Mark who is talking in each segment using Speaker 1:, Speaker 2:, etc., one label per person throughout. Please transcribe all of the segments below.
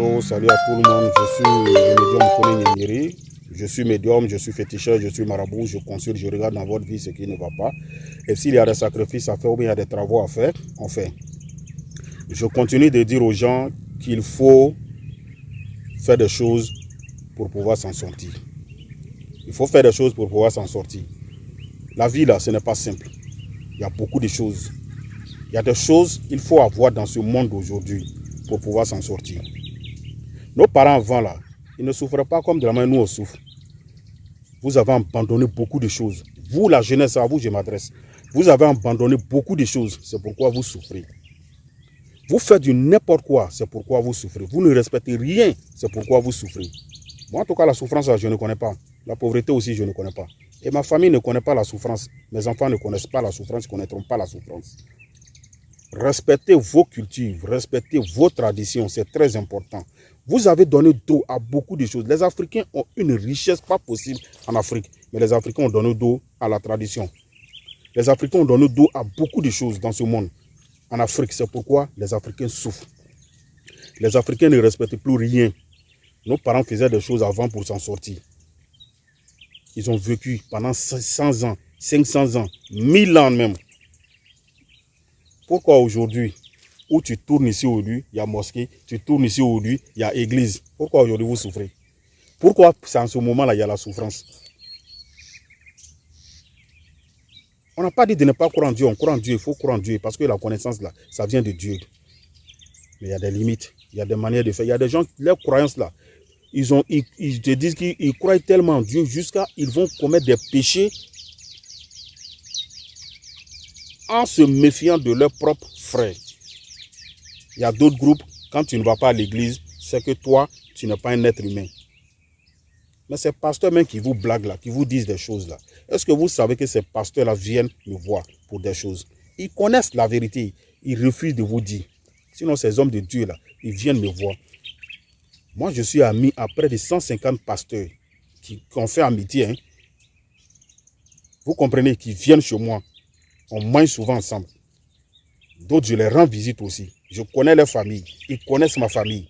Speaker 1: Bonjour, salut à tout le monde. Je suis le médium Kone Nyemiri. Je suis médium, je suis féticheur, je suis marabout. Je consulte, je regarde dans votre vie ce qui ne va pas. Et s'il y a des sacrifices à faire ou bien il y a des travaux à faire, on fait. Je continue de dire aux gens qu'il faut faire des choses pour pouvoir s'en sortir. Il faut faire des choses pour pouvoir s'en sortir. La vie là, ce n'est pas simple. Il y a beaucoup de choses. Il y a des choses qu'il faut avoir dans ce monde aujourd'hui pour pouvoir s'en sortir. Nos parents avant là, ils ne souffraient pas comme de la manière nous on souffre. Vous avez abandonné beaucoup de choses. Vous, la jeunesse, à vous je m'adresse. Vous avez abandonné beaucoup de choses. C'est pourquoi vous souffrez. Vous faites du n'importe quoi, c'est pourquoi vous souffrez. Vous ne respectez rien, c'est pourquoi vous souffrez. Moi, en tout cas, la souffrance, je ne connais pas. La pauvreté aussi, je ne connais pas. Et ma famille ne connaît pas la souffrance. Mes enfants ne connaissent pas la souffrance, ils ne connaîtront pas la souffrance. Respectez vos cultures, respectez vos traditions, c'est très important. Vous avez donné dos à beaucoup de choses. Les Africains ont une richesse pas possible en Afrique, mais les Africains ont donné dos à la tradition. Les Africains ont donné dos à beaucoup de choses dans ce monde. En Afrique, c'est pourquoi les Africains souffrent. Les Africains ne respectent plus rien. Nos parents faisaient des choses avant pour s'en sortir. Ils ont vécu pendant 100 ans, 500 ans, 1000 ans même. Pourquoi aujourd'hui, où tu tournes ici aujourd'hui, il y a mosquée, tu tournes ici aujourd'hui, il y a église. Pourquoi aujourd'hui vous souffrez? Pourquoi c'est en ce moment-là il y a la souffrance? On n'a pas dit de ne pas croire en Dieu, on croit en Dieu, il faut croire en Dieu, parce que la connaissance là, ça vient de Dieu. Mais il y a des limites, il y a des manières de faire. Il y a des gens, leurs croyances là, ils te disent qu'ils croient tellement en Dieu jusqu'à ils vont commettre des péchés en se méfiant de leurs propres frères. Il y a d'autres groupes, quand tu ne vas pas à l'église, c'est que toi, tu n'es pas un être humain. Mais ces pasteurs même qui vous blaguent là, qui vous disent des choses là, est-ce que vous savez que ces pasteurs-là viennent me voir pour des choses? Ils connaissent la vérité, ils refusent de vous dire. Sinon, ces hommes de Dieu là, ils viennent me voir. Moi, je suis ami à près de 150 pasteurs qui ont fait amitié. Hein. Vous comprenez, qui viennent chez moi. On mange souvent ensemble. D'autres, je les rends visite aussi. Je connais leur famille. Ils connaissent ma famille.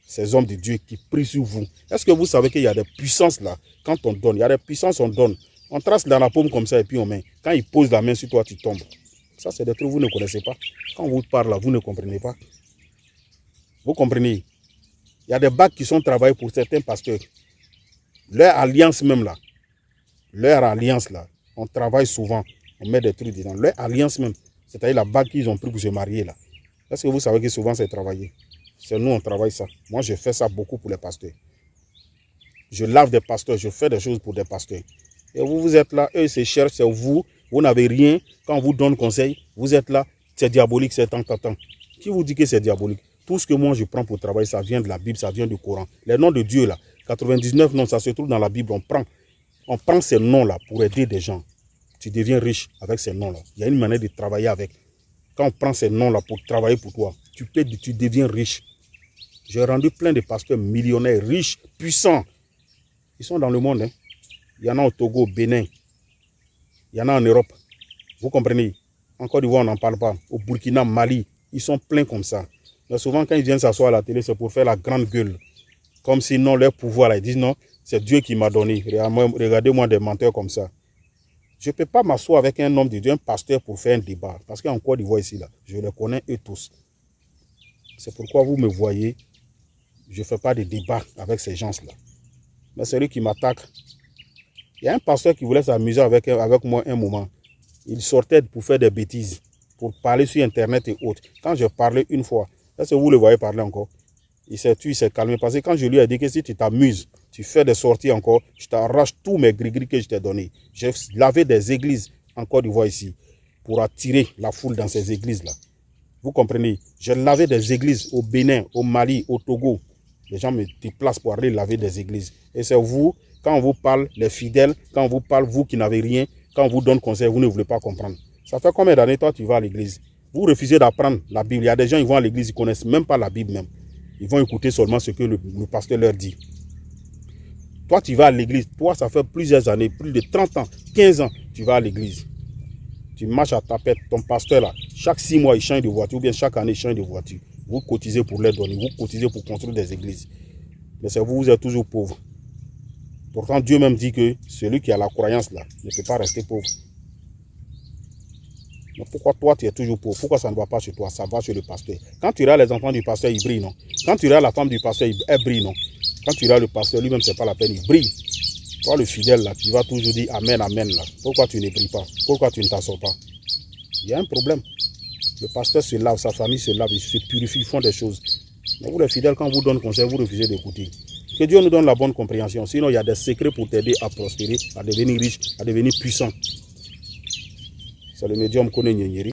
Speaker 1: Ces hommes de Dieu qui prient sur vous. Est-ce que vous savez qu'il y a des puissances là? Quand on donne, il y a des puissances, on donne. On trace dans la paume comme ça et puis on met. Quand ils posent la main sur toi, tu tombes. Ça, c'est des trucs que vous ne connaissez pas. Quand on vous parle là, vous ne comprenez pas. Vous comprenez? Il y a des bacs qui sont travaillés pour certains pasteurs. Leur alliance même là. Leur alliance là. On travaille souvent. On met des trucs dedans. Leur alliance même. C'est-à-dire la bague qu'ils ont pris pour se marier là. Est-ce que vous savez que souvent c'est travaillé? C'est nous, on travaille ça. Moi, je fais ça beaucoup pour les pasteurs. Je lave des pasteurs, je fais des choses pour des pasteurs. Et vous, vous êtes là, eux, ils se cherchent, c'est vous. Vous n'avez rien. Quand on vous donne conseil, vous êtes là. C'est diabolique, c'est tant. Qui vous dit que c'est diabolique? Tout ce que moi, je prends pour travailler, ça vient de la Bible, ça vient du Coran. Les noms de Dieu, là, 99 noms, ça se trouve dans la Bible. On prend ces noms-là pour aider des gens. Tu deviens riche avec ces noms-là. Il y a une manière de travailler avec. Quand on prend ces noms-là pour travailler pour toi, tu deviens riche. J'ai rendu plein de pasteurs millionnaires, riches, puissants. Ils sont dans le monde. Hein. Il y en a au Togo, au Bénin. Il y en a en Europe. Vous comprenez? En Côte d'Ivoire, on n'en parle pas. Au Burkina, Mali, ils sont pleins comme ça. Mais souvent, quand ils viennent s'asseoir à la télé, c'est pour faire la grande gueule. Comme si non, leur pouvoir, là, ils disent non, c'est Dieu qui m'a donné. Regardez-moi des menteurs comme ça. Je ne peux pas m'asseoir avec un homme de Dieu, un pasteur, pour faire un débat. Parce qu'en Côte d'Ivoire, ici, là, je les connais eux tous. C'est pourquoi vous me voyez, je ne fais pas de débat avec ces gens-là. Mais celui qui m'attaque, il y a un pasteur qui voulait s'amuser avec moi un moment. Il sortait pour faire des bêtises, pour parler sur Internet et autres. Quand je parlais une fois, est-ce que vous le voyez parler encore? Il s'est calmé. Parce que quand je lui ai dit que si tu t'amuses, tu fais des sorties encore, je t'arrache tous mes gris-gris que je t'ai donnés. J'ai lavé des églises en Côte d'Ivoire ici pour attirer la foule dans ces églises-là. Vous comprenez? J'ai lavé des églises au Bénin, au Mali, au Togo. Les gens me déplacent pour aller laver des églises. Et c'est vous, quand on vous parle, les fidèles, quand on vous parle, vous qui n'avez rien, quand on vous donne conseil, vous ne voulez pas comprendre. Ça fait combien d'années, toi, tu vas à l'église? Vous refusez d'apprendre la Bible. Il y a des gens, ils vont à l'église, ils ne connaissent même pas la Bible même. Ils vont écouter seulement ce que le pasteur leur dit. Toi, tu vas à l'église. Toi, ça fait plusieurs années, plus de 30 ans, 15 ans, tu vas à l'église. Tu marches à ta pète, ton pasteur là, chaque 6 mois, il change de voiture, ou bien chaque année, il change de voiture. Vous cotisez pour les donner, vous cotisez pour construire des églises. Mais c'est vous êtes toujours pauvre. Pourtant, Dieu même dit que celui qui a la croyance là ne peut pas rester pauvre. Mais pourquoi toi tu es toujours pauvre? Pourquoi ça ne va pas chez toi? Ça va chez le pasteur. Quand tu iras les enfants du pasteur, ils brillent, non? Quand tu iras la femme du pasteur, elle brille, non? Quand tu iras le pasteur, lui-même, c'est pas la peine, il brille. Toi, le fidèle là, tu vas toujours dire Amen, Amen là. Pourquoi tu ne brilles pas? Pourquoi tu ne t'assois pas? Il y a un problème. Le pasteur se lave, sa famille se lave, ils se purifient, ils font des choses. Mais vous les fidèles, quand on vous donne conseil, vous refusez d'écouter. Que Dieu nous donne la bonne compréhension. Sinon, il y a des secrets pour t'aider à prospérer, à devenir riche, à devenir puissant. C'est le médium Kone Nyenyeri.